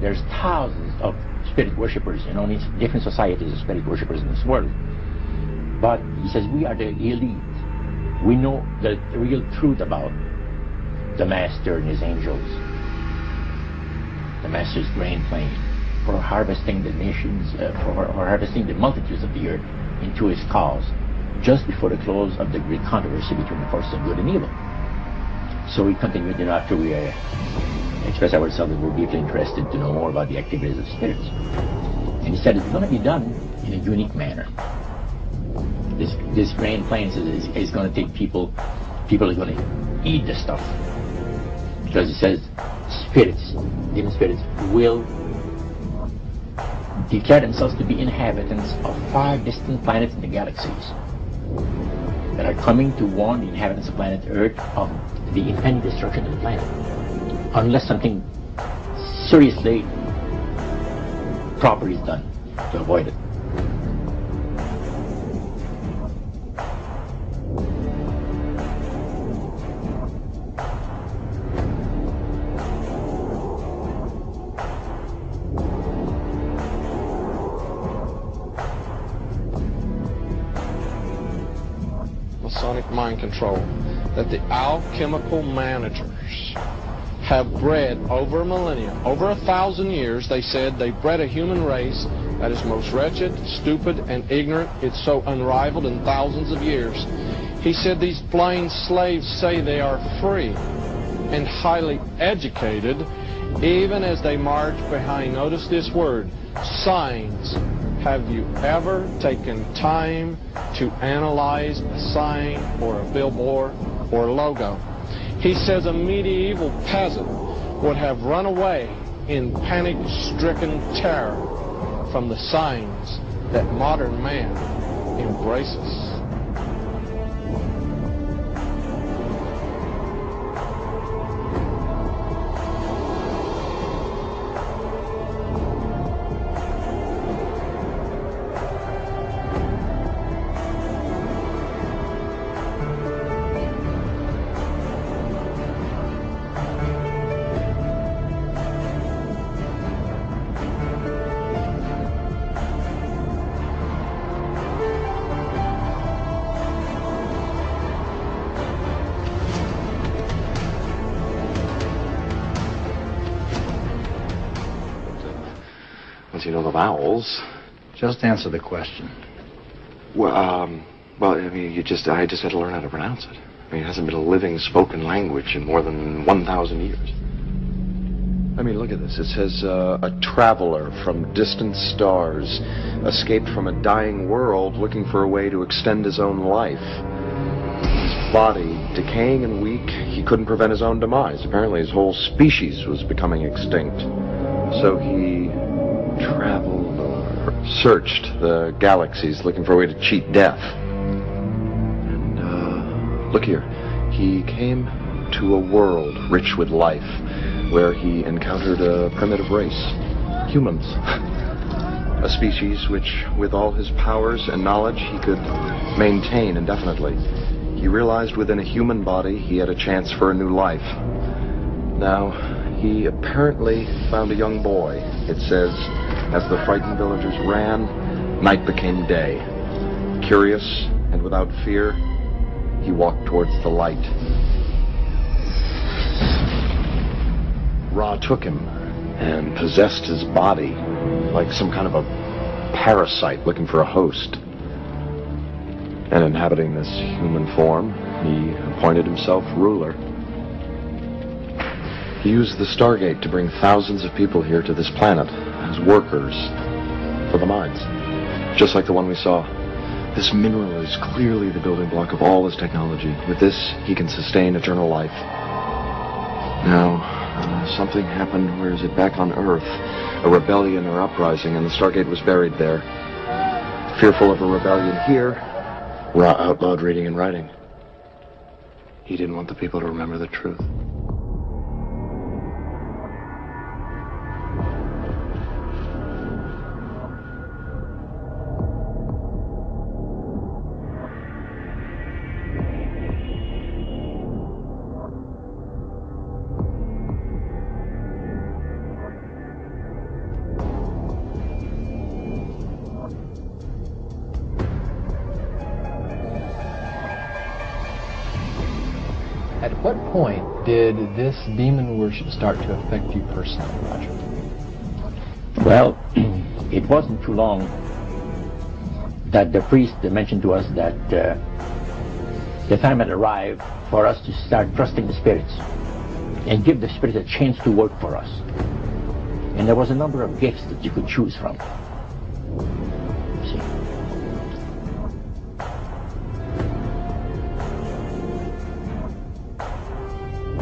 there's thousands of spirit worshippers in only different societies of spirit worshippers in this world. But he says we are the elite. We know the real truth about the Master and his angels. The Master's grain plane for harvesting the nations, for harvesting the multitudes of the earth into his cause, just before the close of the great controversy between the forces of good and evil. So we continued, after we expressed ourselves that we're deeply interested to know more about the activities of spirits. And he said it's going to be done in a unique manner. This grain plane is going to take people are going to eat the stuff. Because he says spirits, demon spirits, will declare themselves to be inhabitants of far distant planets in the galaxies that are coming to warn the inhabitants of planet Earth of the impending destruction of the planet, unless something seriously proper is done to avoid it. Masonic mind control, that the alchemical managers have bred over a millennia, over 1,000 years. They said they bred a human race that is most wretched, stupid, and ignorant. It's so unrivaled in thousands of years. He said these blind slaves say they are free and highly educated, even as they march behind, notice this word, signs. Have you ever taken time to analyze a sign or a billboard or a logo? He says a medieval peasant would have run away in panic-stricken terror from the signs that modern man embraces. Once you know the vowels. Just answer the question. Well, I mean, I just had to learn how to pronounce it. I mean, it hasn't been a living spoken language in more than 1,000 years. I mean, look at this. It says, a traveler from distant stars escaped from a dying world looking for a way to extend his own life. His body decaying and weak, he couldn't prevent his own demise. Apparently his whole species was becoming extinct. So he traveled or searched the galaxies looking for a way to cheat death. And, look here. He came to a world rich with life, where he encountered a primitive race, humans. A species which, with all his powers and knowledge, he could maintain indefinitely. He realized within a human body he had a chance for a new life. Now, he apparently found a young boy. It says, as the frightened villagers ran, night became day. Curious and without fear, he walked towards the light. Ra took him and possessed his body like some kind of a parasite looking for a host. And inhabiting this human form, he appointed himself ruler. He used the Stargate to bring thousands of people here to this planet as workers for the mines, just like the one we saw. This mineral is clearly the building block of all his technology. With this, he can sustain eternal life. Now, something happened, where is it, back on Earth, a rebellion or uprising, and the Stargate was buried there. Fearful of a rebellion here, Ra outlawed reading and writing. He didn't want the people to remember the truth. point did this demon worship start to affect you personally, Roger? Well, it wasn't too long that the priest mentioned to us that the time had arrived for us to start trusting the spirits and give the spirits a chance to work for us. And there was a number of gifts that you could choose from. See?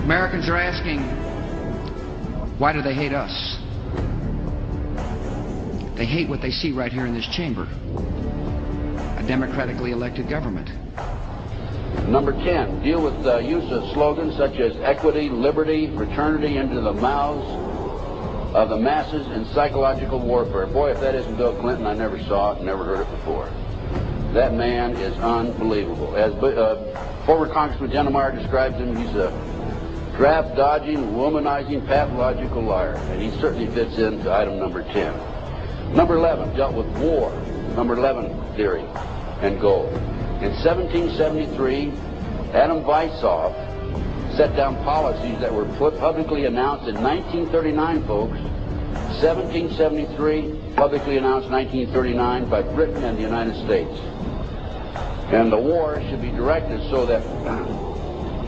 Americans are asking, why do they hate us? They hate what they see right here in this chamber. A democratically elected government. Number 10, deal with the use of slogans such as equity, liberty, fraternity into the mouths of the masses in psychological warfare. Boy, if that isn't Bill Clinton, I never saw it, never heard it before. That man is unbelievable. As former Congressman Jennemeyer describes him, he's a draft-dodging, womanizing, pathological liar, and he certainly fits into item number 10. Number 11 dealt with war, number 11 theory and goal. In 1773, Adam Weishaupt set down policies that were publicly announced in 1939, folks. 1773, publicly announced 1939 by Britain and the United States. And the war should be directed so that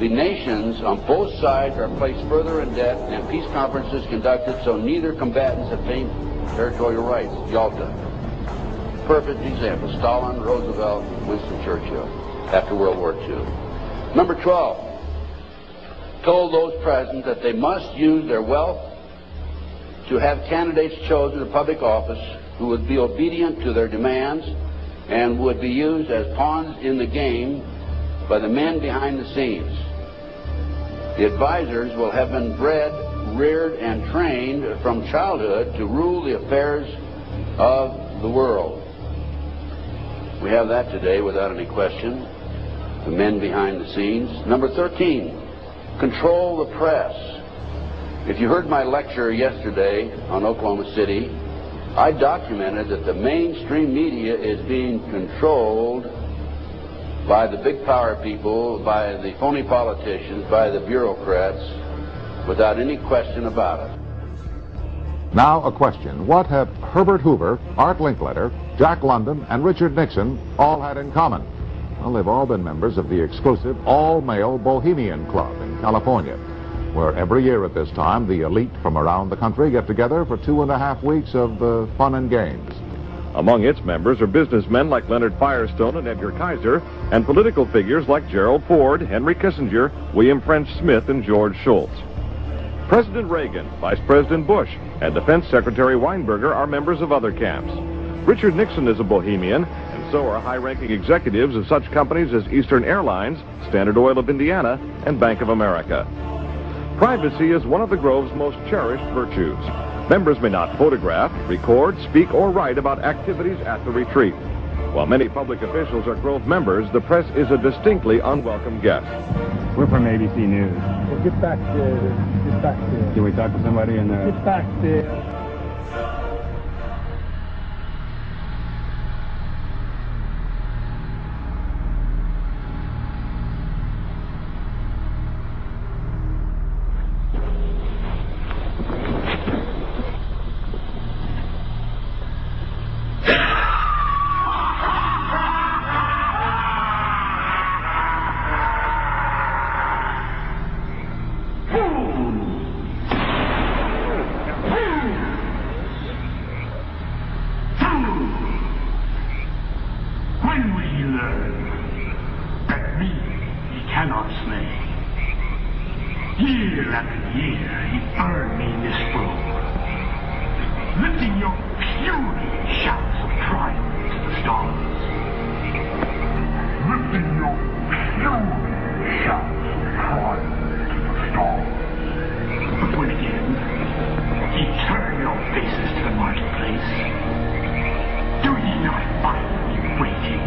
the nations on both sides are placed further in debt and peace conferences conducted so neither combatants obtain territorial rights. Yalta. Perfect example. Stalin, Roosevelt, Winston Churchill after World War II. Number 12 told those present that they must use their wealth to have candidates chosen to public office who would be obedient to their demands and would be used as pawns in the game by the men behind the scenes. The advisors will have been bred, reared, and trained from childhood to rule the affairs of the world. We have that today without any question. The men behind the scenes. Number 13, control the press. If you heard my lecture yesterday on Oklahoma City, I documented that the mainstream media is being controlled by the big power people, by the phony politicians, by the bureaucrats, without any question about it. Now a question. What have Herbert Hoover, Art Linkletter, Jack London, and Richard Nixon all had in common? Well, they've all been members of the exclusive all-male Bohemian Club in California, where every year at this time the elite from around the country get together for 2.5 weeks of fun and games. Among its members are businessmen like Leonard Firestone and Edgar Kaiser, and political figures like Gerald Ford, Henry Kissinger, William French Smith, and George Shultz. President Reagan, Vice President Bush, and Defense Secretary Weinberger are members of other camps. Richard Nixon is a Bohemian, and so are high-ranking executives of such companies as Eastern Airlines, Standard Oil of Indiana, and Bank of America. Privacy is one of the Grove's most cherished virtues. Members may not photograph, record, speak, or write about activities at the retreat. While many public officials are Grove members, the press is a distinctly unwelcome guest. We're from ABC News. Well, get back there. Can we talk to somebody in there? Get back there. Year after year, he burned me in this room, lifting your puny shouts of triumph to the stars. Lifting your puny shouts of triumph to the stars. But when again, he turned your faces to the marketplace, do ye not find me waiting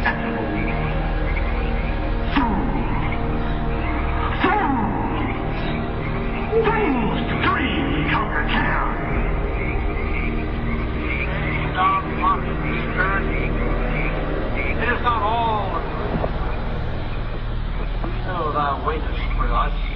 at the door? Fools to dream ye conquer town. Down mocking spirit. It is not all of you. We know thou waitest for us.